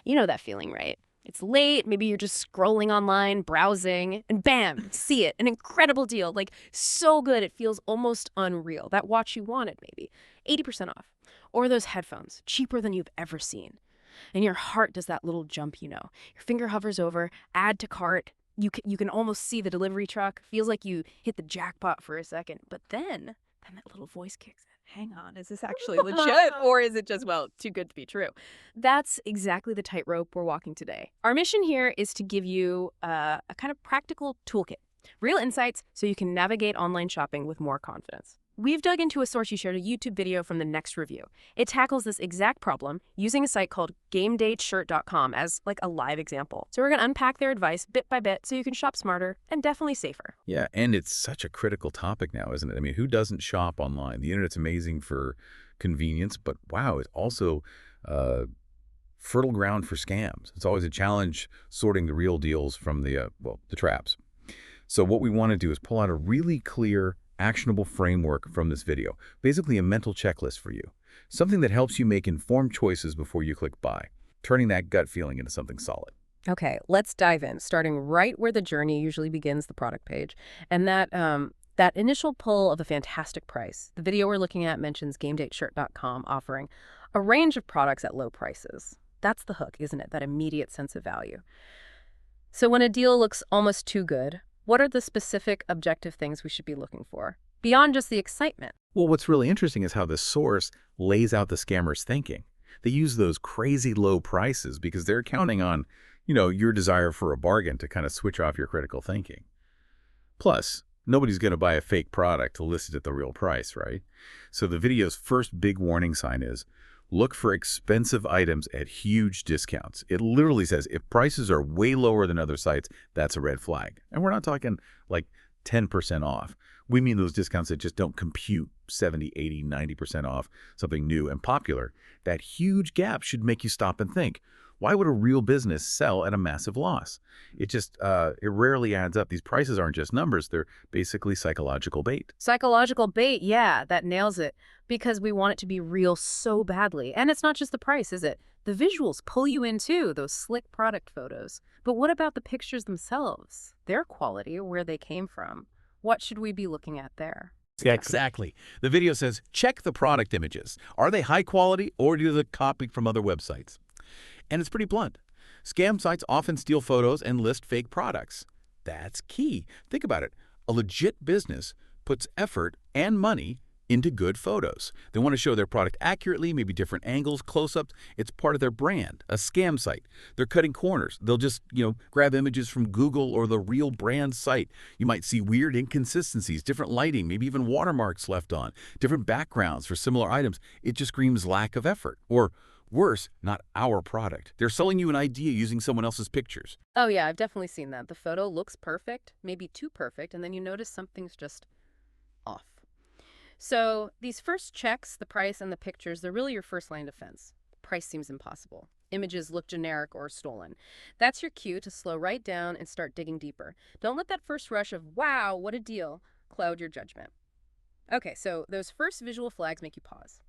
You know that feeling, right? It's late, maybe you're just scrolling online, browsing, and bam, see it. An incredible deal, like so good it feels almost unreal. That watch you wanted, maybe 80% off. Or those headphones, cheaper than you've ever seen. And your heart does that little jump, you know. Your finger hovers over, add to cart. You can almost see the delivery truck. Feels like you hit the jackpot for a second. But then that little voice kicks in. Hang on, is this actually legit or is it just, well, too good to be true? That's exactly the tightrope we're walking today. Our mission here is to give you a kind of practical toolkit, real insights so you can navigate online shopping with more confidence. We've dug into a source who shared a YouTube video from the next review. It tackles this exact problem using a site called GamedayTshirt.com as like a live example. So we're going to unpack their advice bit by bit so you can shop smarter and definitely safer. Yeah, and it's such a critical topic now, isn't it? I mean, who doesn't shop online? The internet's amazing for convenience, but wow, it's also fertile ground for scams. It's always a challenge sorting the real deals from the traps. So what we want to do is pull out a really clear, actionable framework from this video, basically a mental checklist for you, something that helps you make informed choices before you click buy, turning that gut feeling into something solid. Okay, let's dive in, starting right where the journey usually begins, the product page, and that initial pull of a fantastic price. The video we're looking at mentions GamedayTshirt.com offering a range of products at low prices. That's the hook, isn't it? That immediate sense of value. So when a deal looks almost too good, what are the specific objective things we should be looking for, beyond just the excitement? Well, what's really interesting is how the source lays out the scammer's thinking. They use those crazy low prices because they're counting on, your desire for a bargain to kind of switch off your critical thinking. Plus, nobody's going to buy a fake product to list it at the real price, right? So the video's first big warning sign is, look for expensive items at huge discounts. It literally says if prices are way lower than other sites, that's a red flag. And we're not talking like 10% off. We mean those discounts that just don't compute 70, 80, 90% off something new and popular. That huge gap should make you stop and think, why would a real business sell at a massive loss? It rarely adds up. These prices aren't just numbers. They're basically psychological bait. Psychological bait, yeah, that nails it. Because we want it to be real so badly. And it's not just the price, is it? The visuals pull you in too, those slick product photos. But what about the pictures themselves? Their quality, where they came from. What should we be looking at there? Yeah, exactly. The video says, check the product images. Are they high quality or do they copy from other websites? And it's pretty blunt. Scam sites often steal photos and list fake products. That's key. Think about it. A legit business puts effort and money into good photos. They want to show their product accurately, maybe different angles, close-ups. It's part of their brand. A scam site, they're cutting corners. They'll just, grab images from Google or the real brand site. You might see weird inconsistencies, different lighting, maybe even watermarks left on, different backgrounds for similar items. It just screams lack of effort. Or worse, not our product. They're selling you an idea using someone else's pictures. Oh yeah, I've definitely seen that. The photo looks perfect, maybe too perfect, and then you notice something's just off. So these first checks, the price and the pictures, they're really your first line of defense. Price seems impossible. Images look generic or stolen. That's your cue to slow right down and start digging deeper. Don't let that first rush of, wow, what a deal, cloud your judgment. Okay, so those first visual flags make you pause.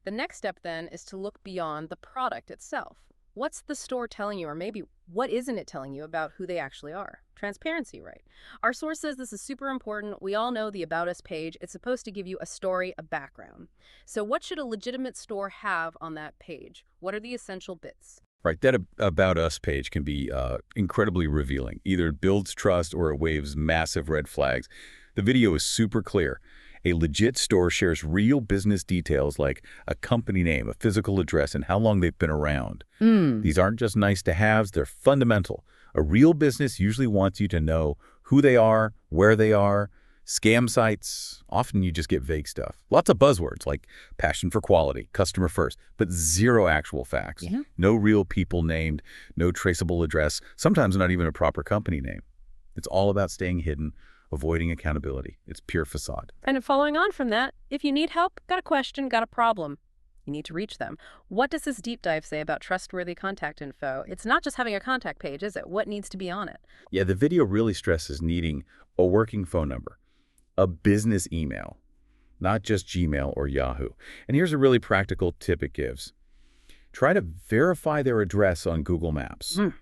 The next step then is to look beyond the product itself. What's the store telling you, or maybe what isn't it telling you about who they actually are? Transparency, right? Our source says this is super important. We all know the About Us page. It's supposed to give you a story, a background. So what should a legitimate store have on that page? What are the essential bits? Right, that About Us page can be incredibly revealing. Either it builds trust or it waves massive red flags. The video is super clear. A legit store shares real business details like a company name, a physical address, and how long they've been around. These aren't just nice-to-haves, they're fundamental. A real business usually wants you to know who they are, where they are. Scam sites, often you just get vague stuff. Lots of buzzwords like passion for quality, customer first, but zero actual facts. Yeah. No real people named, no traceable address, sometimes not even a proper company name. It's all about staying hidden, avoiding accountability. It's pure facade. And following on from that, if you need help, got a question, got a problem, you need to reach them. What does this deep dive say about trustworthy contact info? It's not just having a contact page, is it? What needs to be on it? Yeah, the video really stresses needing a working phone number, a business email, not just Gmail or Yahoo. And here's a really practical tip it gives. Try to verify their address on Google Maps. Mm.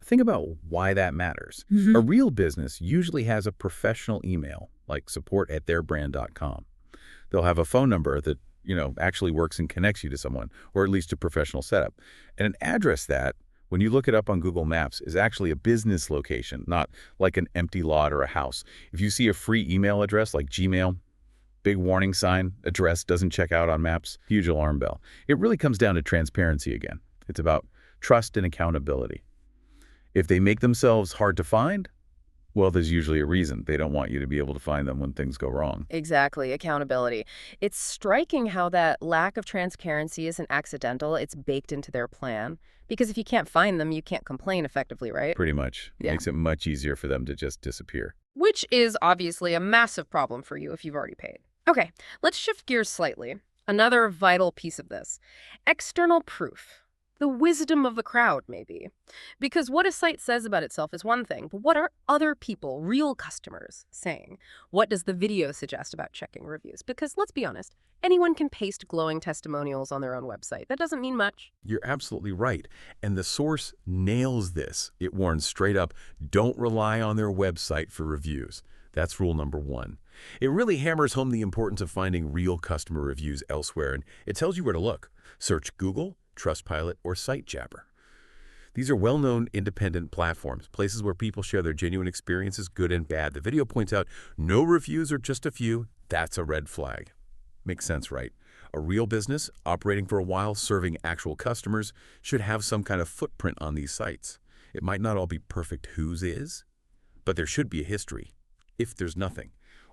Think about why that matters. A real business usually has a professional email, like support@theirbrand.com. They'll have a phone number that, actually works and connects you to someone, or at least a professional setup. And an address that, when you look it up on Google Maps, is actually a business location, not like an empty lot or a house. If you see a free email address like Gmail, big warning sign, address doesn't check out on maps, huge alarm bell. It really comes down to transparency again. It's about trust and accountability. If they make themselves hard to find, well, there's usually a reason. They don't want you to be able to find them when things go wrong. Exactly, accountability. It's striking how that lack of transparency isn't accidental, it's baked into their plan. Because if you can't find them, you can't complain effectively, right? Pretty much. Yeah. Makes it much easier for them to just disappear. Which is obviously a massive problem for you if you've already paid. Okay, let's shift gears slightly. Another vital piece of this. External proof. The wisdom of the crowd, maybe. Because what a site says about itself is one thing, but what are other people, real customers, saying? What does the video suggest about checking reviews? Because let's be honest, anyone can paste glowing testimonials on their own website. That doesn't mean much. You're absolutely right. And the source nails this. It warns straight up, don't rely on their website for reviews. That's rule number 1. It really hammers home the importance of finding real customer reviews elsewhere, and it tells you where to look. Search Google, Trustpilot, or SiteJabber. These are well-known independent platforms, places where people share their genuine experiences, good and bad. The video points out no reviews or just a few. That's a red flag. Makes sense, right? A real business, operating for a while, serving actual customers, should have some kind of footprint on these sites. It might not all be perfect whose is, but there should be a history, if there's nothing.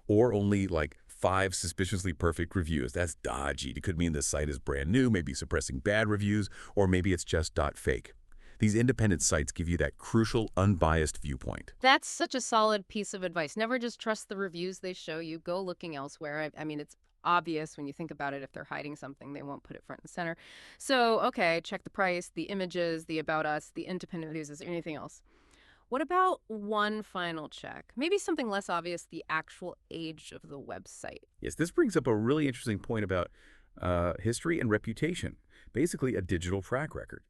Or only like 5 suspiciously perfect reviews. That's dodgy. It could mean the site is brand new, maybe suppressing bad reviews, or maybe it's just .fake. These independent sites give you that crucial, unbiased viewpoint. That's such a solid piece of advice. Never just trust the reviews they show you. Go looking elsewhere. I mean, it's obvious when you think about it. If they're hiding something, they won't put it front and center. So, okay, check the price, the images, the about us, the independent reviews. Is there anything else? What about one final check? Maybe something less obvious, the actual age of the website. Yes, this brings up a really interesting point about history and reputation, basically a digital track record.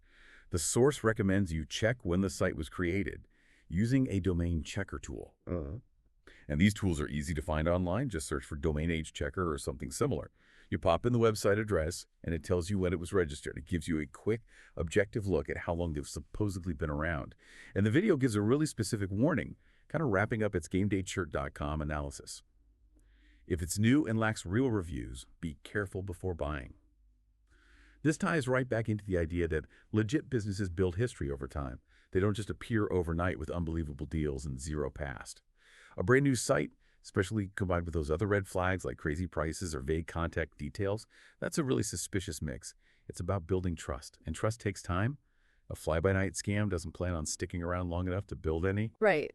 The source recommends you check when the site was created using a domain checker tool. And these tools are easy to find online. Just search for domain age checker or something similar. You pop in the website address, and it tells you when it was registered. It gives you a quick, objective look at how long they've supposedly been around. And the video gives a really specific warning, kind of wrapping up its GamedayTshirt.com analysis. If it's new and lacks real reviews, be careful before buying. This ties right back into the idea that legit businesses build history over time. They don't just appear overnight with unbelievable deals and zero past. A brand new site, especially combined with those other red flags like crazy prices or vague contact details, that's a really suspicious mix. It's about building trust, and trust takes time. A fly-by-night scam doesn't plan on sticking around long enough to build any. Right.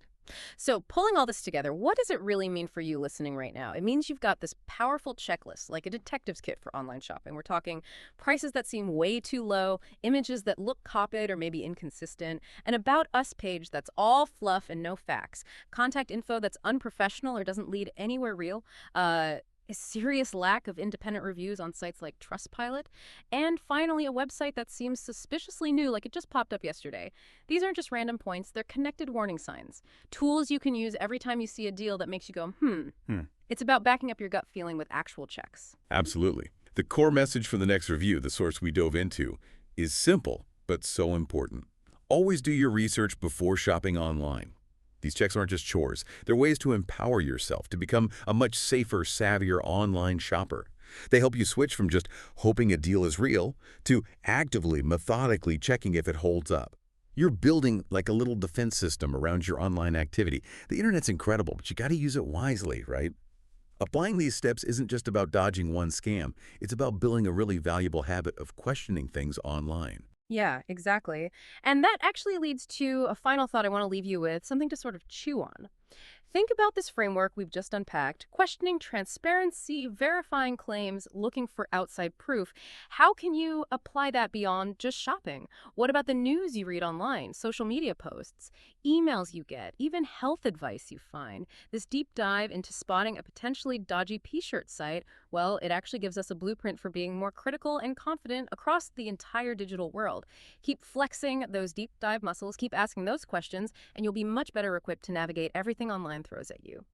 So pulling all this together, what does it really mean for you listening right now? It means you've got this powerful checklist, like a detective's kit for online shopping. We're talking prices that seem way too low, images that look copied or maybe inconsistent, an About Us page that's all fluff and no facts, contact info that's unprofessional or doesn't lead anywhere real, a serious lack of independent reviews on sites like Trustpilot, and finally a website that seems suspiciously new, like it just popped up yesterday. These aren't just random points, they're connected warning signs. Tools you can use every time you see a deal that makes you go, It's about backing up your gut feeling with actual checks. Absolutely. The core message for the next review, the source we dove into, is simple, but so important. Always do your research before shopping online. These checks aren't just chores. They're ways to empower yourself to become a much safer, savvier online shopper. They help you switch from just hoping a deal is real to actively, methodically checking if it holds up. You're building like a little defense system around your online activity. The internet's incredible, but you got to use it wisely, right? Applying these steps isn't just about dodging one scam. It's about building a really valuable habit of questioning things online. Yeah, exactly. And that actually leads to a final thought I want to leave you with, something to sort of chew on. Think about this framework we've just unpacked, questioning transparency, verifying claims, looking for outside proof. How can you apply that beyond just shopping? What about the news you read online, social media posts, emails you get, even health advice you find? This deep dive into spotting a potentially dodgy P-shirt site, well, it actually gives us a blueprint for being more critical and confident across the entire digital world. Keep flexing those deep dive muscles, keep asking those questions, and you'll be much better equipped to navigate everything online throws at you.